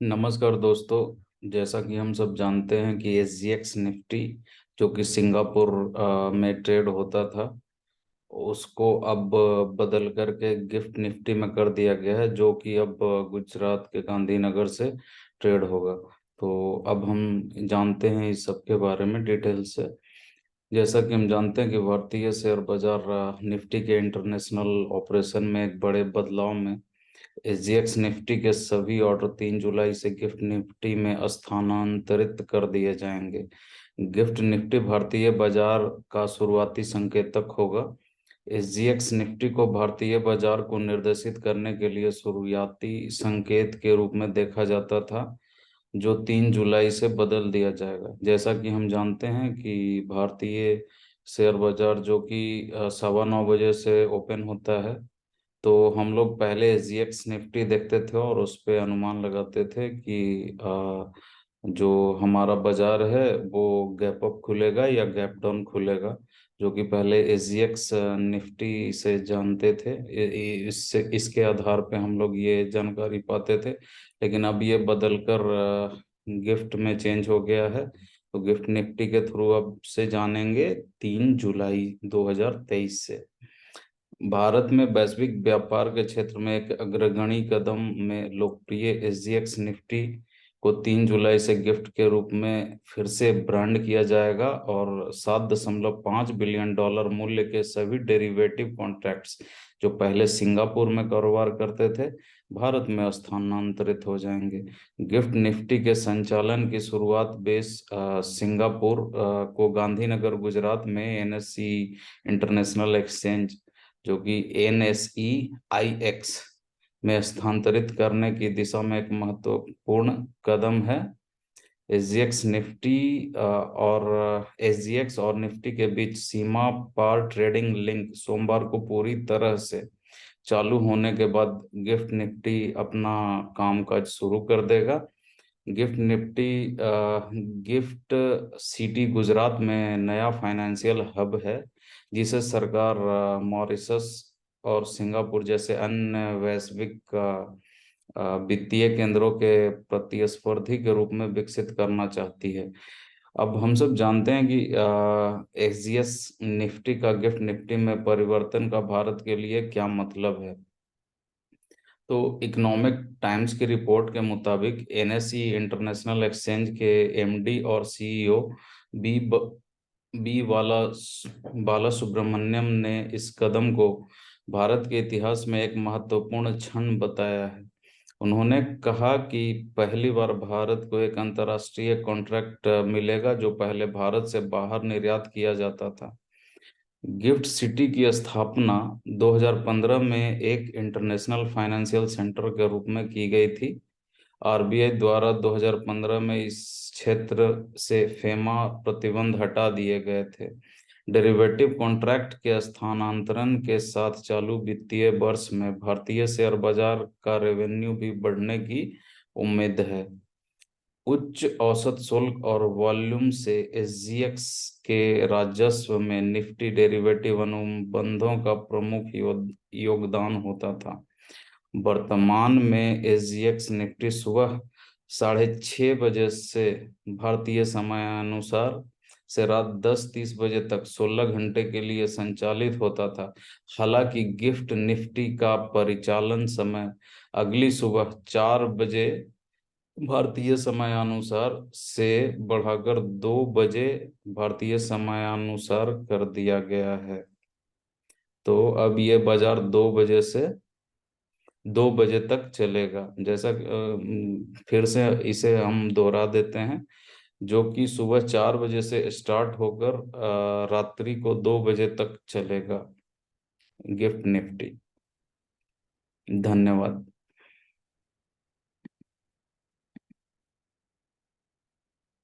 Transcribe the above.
नमस्कार दोस्तों। जैसा कि हम सब जानते हैं कि एसजीएक्स निफ्टी जो कि सिंगापुर में ट्रेड होता था, उसको अब बदल करके गिफ्ट निफ्टी में कर दिया गया है, जो कि अब गुजरात के गांधीनगर से ट्रेड होगा। तो अब हम जानते हैं इस सब के बारे में डिटेल से। जैसा कि हम जानते हैं कि भारतीय शेयर बाजार निफ्टी के इंटरनेशनल ऑपरेशन में एक बड़े बदलाव में एसजीएक्स निफ्टी के सभी ऑर्डर 3 जुलाई से गिफ्ट निफ्टी में स्थानांतरित कर दिए जाएंगे। गिफ्ट निफ्टी भारतीय बाजार का शुरुआती संकेतक होगा। एसजीएक्स निफ्टी को भारतीय बाजार को निर्देशित करने के लिए शुरुआती संकेत के रूप में देखा जाता था, जो 3 जुलाई से बदल दिया जाएगा। जैसा कि हम जानते हैं कि भारतीय शेयर बाजार जो कि 9:15 बजे से ओपन होता है, तो हम लोग पहले एसजीएक्स निफ्टी देखते थे और उस पे अनुमान लगाते थे कि जो हमारा बाजार है वो गैप अप खुलेगा या गैप डाउन खुलेगा, जो कि पहले एसजीएक्स निफ्टी से जानते थे। इससे इसके आधार पे हम लोग ये जानकारी पाते थे। लेकिन अब ये बदल कर गिफ्ट में चेंज हो गया है, तो गिफ्ट निफ्टी के थ्रू अब से जानेंगे 3 जुलाई 2023 से। भारत में वैश्विक व्यापार के क्षेत्र में एक अग्रगणी कदम में लोकप्रिय एसजीएक्स निफ्टी को 3 जुलाई से गिफ्ट के रूप में फिर से ब्रांड किया जाएगा और $7.5 बिलियन मूल्य के सभी डेरिवेटिव कॉन्ट्रैक्ट्स जो पहले सिंगापुर में कारोबार करते थे, भारत में स्थानांतरित हो जाएंगे। गिफ्ट निफ्टी के संचालन की शुरुआत सिंगापुर को गांधीनगर गुजरात में एनएससी इंटरनेशनल एक्सचेंज जो कि NSE-IX में स्थानांतरित करने की दिशा में एक महत्वपूर्ण कदम है। एसजीएक्स और निफ्टी के बीच सीमा पार ट्रेडिंग लिंक सोमवार को पूरी तरह से चालू होने के बाद गिफ्ट निफ्टी अपना कामकाज शुरू कर देगा। Gift Nifty gift city Gujarat में नया फाइनेंशियल हब है, जिसे सरकार मॉरिशस और सिंगापुर जैसे अन्य वैश्विक वित्तीय केंद्रों के प्रतिस्पर्धी के रूप में विकसित करना चाहती है। अब हम सब जानते हैं कि एसजीएस निफ्टी का गिफ्ट निफ्टी में परिवर्तन का भारत के लिए क्या मतलब है। तो इकोनॉमिक टाइम्स की रिपोर्ट के मुताबिक एनएसई इंटरनेशनल एक्सचेंज के एमडी और सीईओ बी बी बाला सुब्रमण्यम ने इस कदम को भारत के इतिहास में एक महत्वपूर्ण क्षण बताया है। उन्होंने कहा कि पहली बार भारत को एक अंतर्राष्ट्रीय कॉन्ट्रैक्ट मिलेगा जो पहले भारत से बाहर निर्यात किया जाता था। गिफ्ट सिटी की स्थापना 2015 में एक इंटरनेशनल फाइनेंशियल सेंटर के रूप में की गई थी। आरबीआई द्वारा 2015 में इस क्षेत्र से फेमा प्रतिबंध हटा दिए गए थे। डेरिवेटिव कॉन्ट्रैक्ट के स्थानांतरण के साथ चालू वित्तीय वर्ष में भारतीय शेयर बाजार का रेवेन्यू भी बढ़ने की उम्मीद है। उच्च औसत शुल्क और वॉल्यूम से एसजीएक्स के राजस्व में निफ्टी डेरिवेटिव अनुबंधों का प्रमुख योगदान होता था। वर्तमान में एसजीएक्स निफ्टी सुबह 6:30 बजे से भारतीय समयानुसार से रात 10:30 बजे तक 16 घंटे के लिए संचालित होता था। हालांकि गिफ्ट निफ्टी का परिचालन समय अगली सुबह 4 बजे भारतीय समयानुसार से बढ़ाकर 2 बजे भारतीय समयानुसार कर दिया गया है। तो अब ये बाजार 2 बजे से 2 बजे तक चलेगा। फिर से इसे हम दोहरा देते हैं, जो कि सुबह 4 बजे से स्टार्ट होकर रात्रि को 2 बजे तक चलेगा गिफ्ट निफ्टी। धन्यवाद।